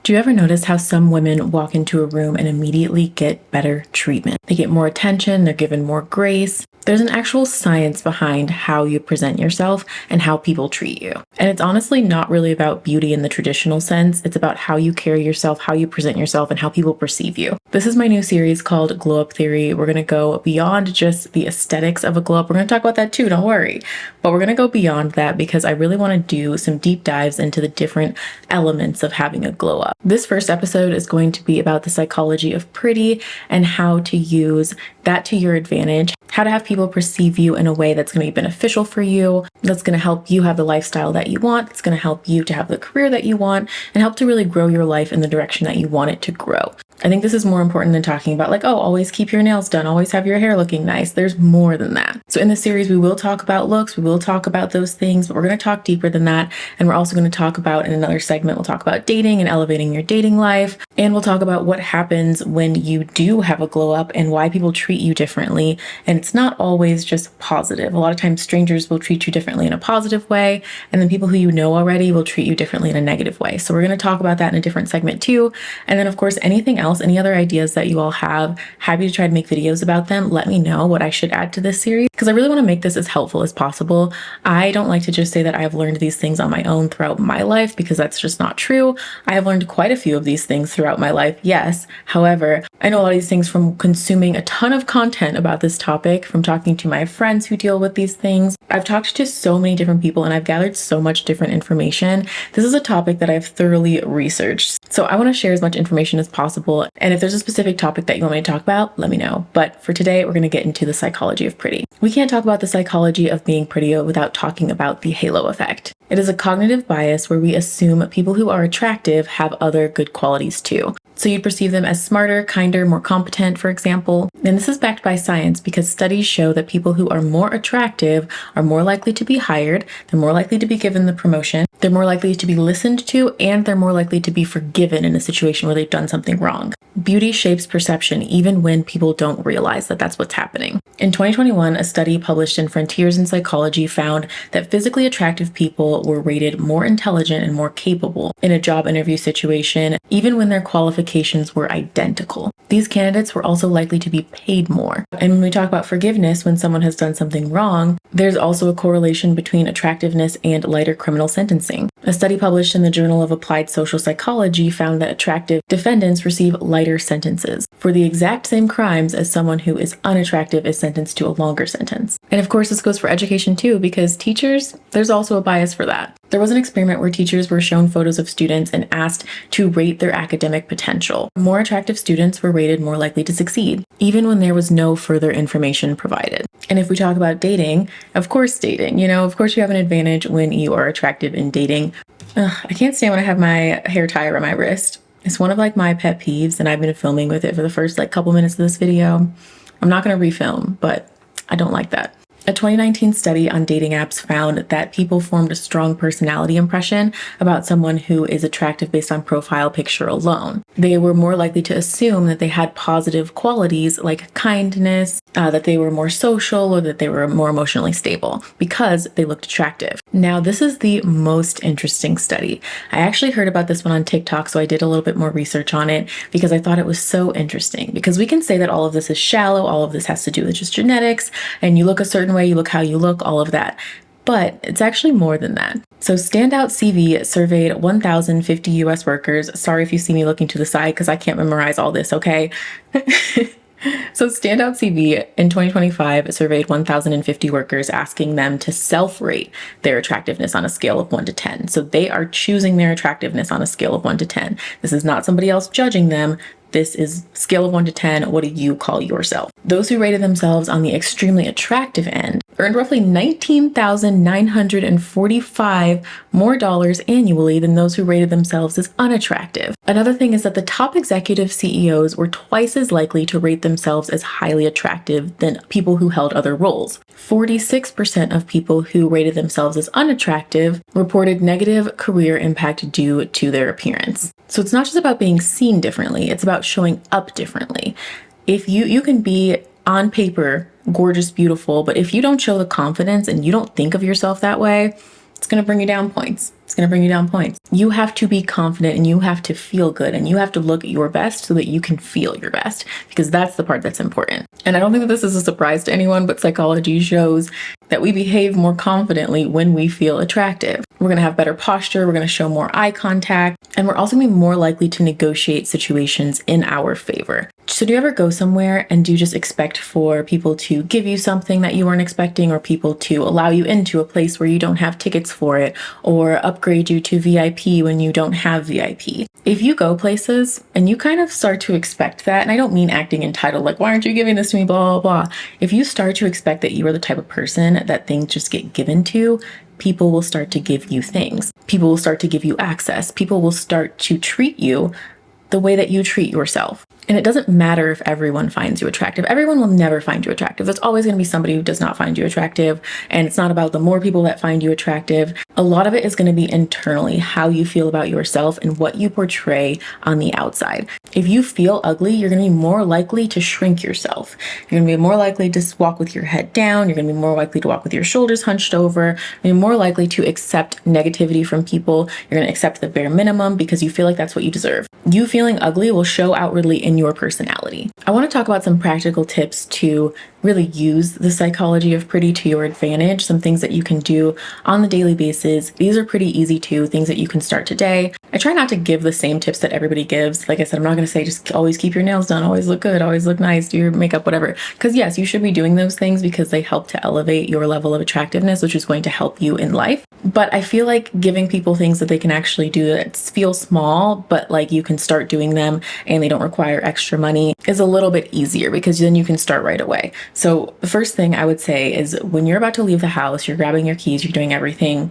Do you ever notice how some women walk into a room and immediately get better treatment? They get more attention, they're given more grace. There's an actual science behind how you present yourself and how people treat you. And it's honestly not really about beauty in the traditional sense. It's about how you carry yourself, how you present yourself, and how people perceive you. This is my new series called Glow Up Theory. We're going to go beyond just the aesthetics of a glow up. We're going to talk about that too, don't worry. But we're going to go beyond that because I really want to do some deep dives into the different elements of having a glow up. This first episode is going to be about the psychology of pretty and how to use that to your advantage, how to have people perceive you in a way that's going to be beneficial for you, that's going to help you have the lifestyle that you want, that's going to help you to have the career that you want, and help to really grow your life in the direction that you want it to grow. I think this is more important than talking about like, oh, always keep your nails done, always have your hair looking nice. There's more than that. So in this series, we will talk about looks, we will talk about those things, but we're going to talk deeper than that. And we're also going to talk about, in another segment, we'll talk about dating and elevating your dating life. And we'll talk about what happens when you do have a glow up and why people treat you differently. And it's not always just positive. A lot of times strangers will treat you differently in a positive way. And then people who you know already will treat you differently in a negative way. So we're going to talk about that in a different segment too. And then of course, anything else, any other ideas that you all have, happy to try to make videos about them. Let me know what I should add to this series because I really want to make this as helpful as possible. I don't like to just say that I've learned these things on my own throughout my life because that's just not true. I have learned quite a few of these things throughout my life, yes. However, I know a lot of these things from consuming a ton of content about this topic, from talking to my friends who deal with these things. I've talked to so many different people and I've gathered so much different information. This is a topic that I've thoroughly researched. So I want to share as much information as possible. And if there's a specific topic that you want me to talk about, let me know. But for today, we're going to get into the psychology of pretty. We can't talk about the psychology of being pretty without talking about the halo effect. It is a cognitive bias where we assume people who are attractive have other good qualities too. So you'd perceive them as smarter, kinder, more competent, for example. And this is backed by science because studies show that people who are more attractive are more likely to be hired, they're more likely to be given the promotion, they're more likely to be listened to, and they're more likely to be forgiven in a situation where they've done something wrong. Beauty shapes perception even when people don't realize that that's what's happening. In 2021, a study published in Frontiers in Psychology found that physically attractive people were rated more intelligent and more capable in a job interview situation, even when their qualifications were identical. These candidates were also likely to be paid more. And when we talk about forgiveness when someone has done something wrong, there's also a correlation between attractiveness and lighter criminal sentencing. A study published in the Journal of Applied Social Psychology found that attractive defendants receive lighter sentences for the exact same crimes as someone who is unattractive is sentenced to a longer sentence. And of course, this goes for education too, because teachers, there's also a bias for that. There was an experiment where teachers were shown photos of students and asked to rate their academic potential. More attractive students were rated more likely to succeed, even when there was no further information provided. And if we talk about dating, of course of course you have an advantage when you are attractive in dating. I can't stand when I have my hair tie around my wrist. It's one of my pet peeves, and I've been filming with it for the first couple minutes of this video. I'm not going to refilm, but I don't like that. A 2019 study on dating apps found that people formed a strong personality impression about someone who is attractive based on profile picture alone. They were more likely to assume that they had positive qualities like kindness, that they were more social, or that they were more emotionally stable because they looked attractive. Now, this is the most interesting study. I actually heard about this one on TikTok, so I did a little bit more research on it because I thought it was so interesting. Because we can say that all of this is shallow, all of this has to do with just genetics, and you look a certain way, you look how you look, all of that. But it's actually more than that. So Standout CV surveyed 1,050 US workers. Sorry if you see me looking to the side because I can't memorize all this, okay? So Standout CV in 2025 surveyed 1,050 workers, asking them to self-rate their attractiveness on a scale of 1 to 10. So they are choosing their attractiveness on a scale of 1 to 10. This is not somebody else judging them. This is scale of 1 to 10. What do you call yourself? Those who rated themselves on the extremely attractive end earned roughly $19,945 more dollars annually than those who rated themselves as unattractive. Another thing is that the top executive CEOs were twice as likely to rate themselves as highly attractive than people who held other roles. 46% of people who rated themselves as unattractive reported negative career impact due to their appearance. So it's not just about being seen differently, it's about showing up differently. If you can be on paper gorgeous, beautiful, but if you don't show the confidence and you don't think of yourself that way, It's going to bring you down points. It's going to bring you down points. You have to be confident and you have to feel good and you have to look your best so that you can feel your best, because that's the part that's important. And I don't think that this is a surprise to anyone, but psychology shows that we behave more confidently when we feel attractive. We're going to have better posture. We're going to show more eye contact, and we're also going to be more likely to negotiate situations in our favor. So do you ever go somewhere and do you just expect for people to give you something that you weren't expecting, or people to allow you into a place where you don't have tickets for it, or upgrade you to VIP when you don't have VIP? If you go places and you kind of start to expect that, and I don't mean acting entitled, like, why aren't you giving this to me, blah, blah, blah. If you start to expect that you are the type of person that things just get given to, people will start to give you things. People will start to give you access. People will start to treat you the way that you treat yourself. And it doesn't matter if everyone finds you attractive. Everyone will never find you attractive. There's always going to be somebody who does not find you attractive. And it's not about the more people that find you attractive. A lot of it is going to be internally, how you feel about yourself and what you portray on the outside. If you feel ugly, you're going to be more likely to shrink yourself. You're going to be more likely to walk with your head down. You're going to be more likely to walk with your shoulders hunched over. You're more likely to accept negativity from people. You're going to accept the bare minimum because you feel like that's what you deserve. You feeling ugly will show outwardly in your personality. I want to talk about some practical tips to really use the psychology of pretty to your advantage, some things that you can do on the daily basis. These are pretty easy too, things that you can start today. I try not to give the same tips that everybody gives. Like I said, I'm not going to say just always keep your nails done, always look good, always look nice, do your makeup, whatever. Because yes, you should be doing those things because they help to elevate your level of attractiveness, which is going to help you in life. But I feel like giving people things that they can actually do that feel small, but like you can start doing them and they don't require extra money, is a little bit easier because then you can start right away. So the first thing I would say is when you're about to leave the house, you're grabbing your keys, you're doing everything,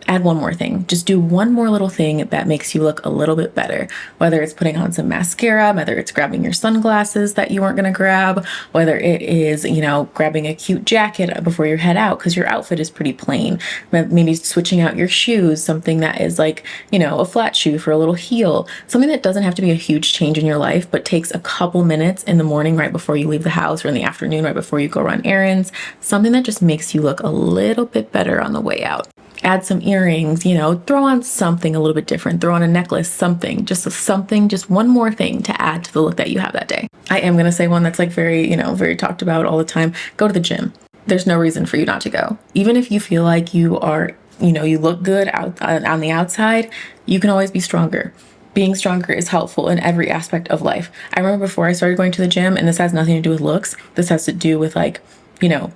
add one more thing. Just do one more little thing that makes you look a little bit better. Whether it's putting on some mascara, whether it's grabbing your sunglasses that you weren't going to grab, whether it is, grabbing a cute jacket before you head out because your outfit is pretty plain. Maybe switching out your shoes, something that is like, a flat shoe for a little heel. Something that doesn't have to be a huge change in your life, but takes a couple minutes in the morning right before you leave the house, or in the afternoon right before you go run errands. Something that just makes you look a little bit better on the way out. Add some earrings, throw on something a little bit different, throw on a necklace, something, just one more thing to add to the look that you have that day. I am going to say one that's like very, very talked about all the time. Go to the gym. There's no reason for you not to go. Even if you feel like you are, you look good out on the outside, you can always be stronger. Being stronger is helpful in every aspect of life. I remember before I started going to the gym, and this has nothing to do with looks. This has to do with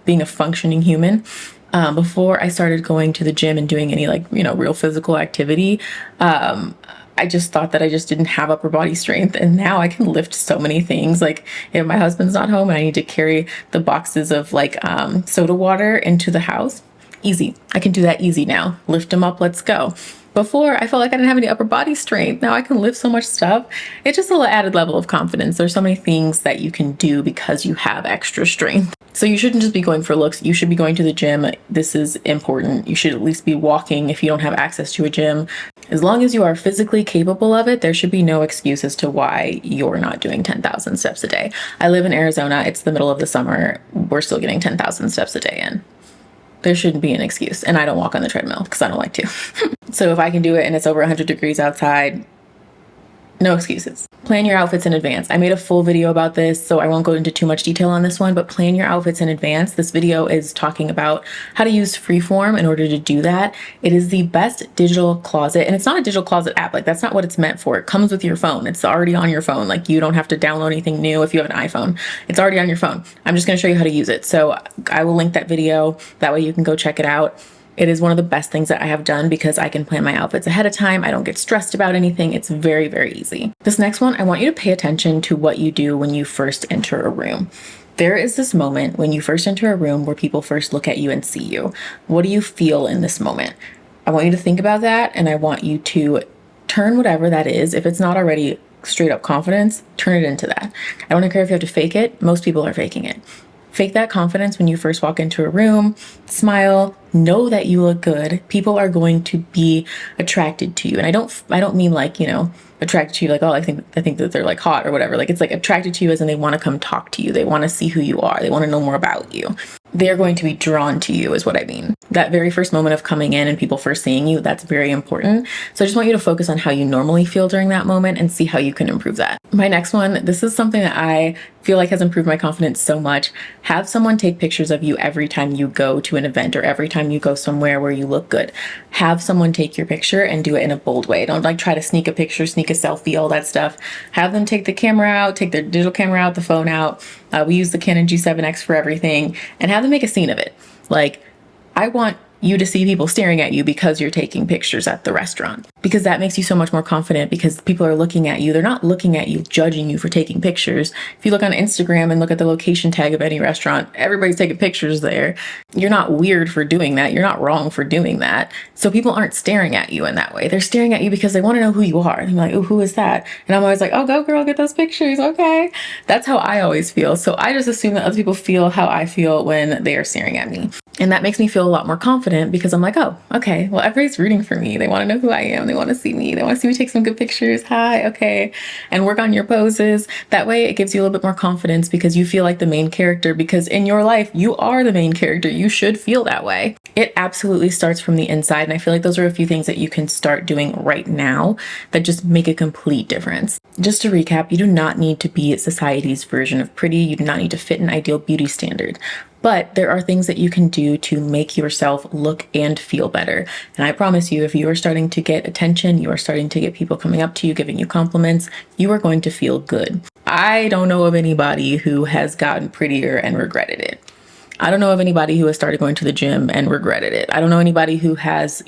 being a functioning human. Before I started going to the gym and doing any real physical activity, I just thought that I just didn't have upper body strength. And now I can lift so many things. Like if my husband's not home and I need to carry the boxes of soda water into the house, easy. I can do that easy now. Lift them up. Let's go. Before, I felt like I didn't have any upper body strength. Now I can lift so much stuff. It's just an added level of confidence. There's so many things that you can do because you have extra strength. So you shouldn't just be going for looks. You should be going to the gym. This is important. You should at least be walking if you don't have access to a gym. As long as you are physically capable of it, there should be no excuse as to why you're not doing 10,000 steps a day. I live in Arizona. It's the middle of the summer. We're still getting 10,000 steps a day in. There shouldn't be an excuse. And I don't walk on the treadmill because I don't like to. So if I can do it and it's over 100 degrees outside, no excuses. Plan your outfits in advance. I made a full video about this, so I won't go into too much detail on this one, but plan your outfits in advance. This video is talking about how to use Freeform in order to do that. It is the best digital closet, and it's not a digital closet app. That's not what it's meant for. It comes with your phone. It's already on your phone. You don't have to download anything new if you have an iPhone. It's already on your phone. I'm just going to show you how to use it. So I will link that video. That way you can go check it out. It is one of the best things that I have done because I can plan my outfits ahead of time. I don't get stressed about anything. It's very, very easy. This next one, I want you to pay attention to what you do when you first enter a room. There is this moment when you first enter a room where people first look at you and see you. What do you feel in this moment? I want you to think about that, and I want you to turn whatever that is. If it's not already straight up confidence, turn it into that. I don't care if you have to fake it. Most people are faking it. Fake that confidence when you first walk into a room, smile, know that you look good. People are going to be attracted to you. And I don't mean attracted to you I think that they're hot or whatever. It's attracted to you as in they want to come talk to you. They want to see who you are. They want to know more about you. they're going to be drawn to you is what I mean. That very first moment of coming in and people first seeing you, that's very important. So I just want you to focus on how you normally feel during that moment and see how you can improve that. My next one, this is something that I feel like has improved my confidence so much. Have someone take pictures of you every time you go to an event or every time you go somewhere where you look good. Have someone take your picture and do it in a bold way. Don't like try to sneak a picture, sneak a selfie, all that stuff. Have them take the camera out, take their digital camera out, the phone out. We use the Canon G7X for everything, and have them make a scene of it. Like, I want you to see people staring at you because you're taking pictures at the restaurant, because that makes you so much more confident because people are looking at you. They're not looking at you, judging you for taking pictures. If you look on Instagram and look at the location tag of any restaurant, everybody's taking pictures there. You're not weird for doing that. You're not wrong for doing that. So people aren't staring at you in that way. They're staring at you because they want to know who you are. And they're like, oh, who is that? And I'm always like, oh, go girl, get those pictures. Okay. That's how I always feel. So I just assume that other people feel how I feel when they are staring at me. And that makes me feel a lot more confident because I'm like, oh, okay, well, everybody's rooting for me. They want to know who I am. They want to see me. They want to see me take some good pictures. Hi, okay. And work on your poses. That way it gives you a little bit more confidence because you feel like the main character, because in your life, you are the main character. You should feel that way. It absolutely starts from the inside. And I feel like those are a few things that you can start doing right now that just make a complete difference. Just to recap, you do not need to be society's version of pretty. You do not need to fit an ideal beauty standard. But there are things that you can do to make yourself look and feel better. And I promise you, if you are starting to get attention, you are starting to get people coming up to you, giving you compliments, you are going to feel good. I don't know of anybody who has gotten prettier and regretted it. I don't know of anybody who has started going to the gym and regretted it. I don't know anybody who has,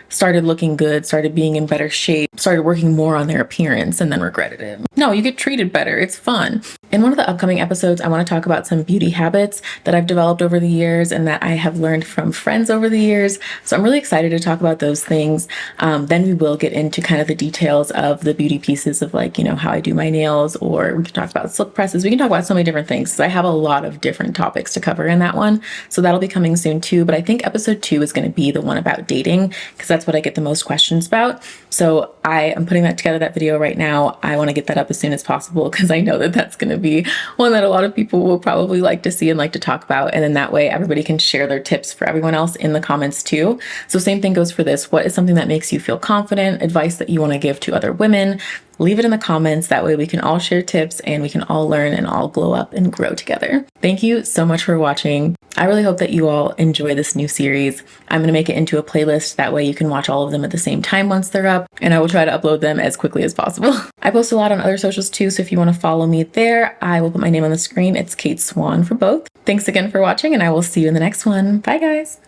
started looking good, started being in better shape, started working more on their appearance and then regretted it. No, you get treated better. It's fun. In one of the upcoming episodes, I want to talk about some beauty habits that I've developed over the years and that I have learned from friends over the years. So I'm really excited to talk about those things. Then we will get into kind of the details of the beauty pieces of how I do my nails, or we can talk about silk presses. We can talk about so many different things. So I have a lot of different topics to cover in that one. So that'll be coming soon too. But I think episode 2 is going to be the one about dating because that's what I get the most questions about. So I am putting that together, that video right now. I want to get that up as soon as possible because I know that that's going to be one that a lot of people will probably like to see and like to talk about. And then that way everybody can share their tips for everyone else in the comments too. So same thing goes for this. What is something that makes you feel confident? Advice that you want to give to other women? Leave it in the comments. That way we can all share tips and we can all learn and all glow up and grow together. Thank you so much for watching. I really hope that you all enjoy this new series. I'm going to make it into a playlist. That way you can watch all of them at the same time once they're up, and I will try to upload them as quickly as possible. I post a lot on other socials too, so if you want to follow me there, I will put my name on the screen. It's Kate Swan for both. Thanks again for watching, and I will see you in the next one. Bye guys.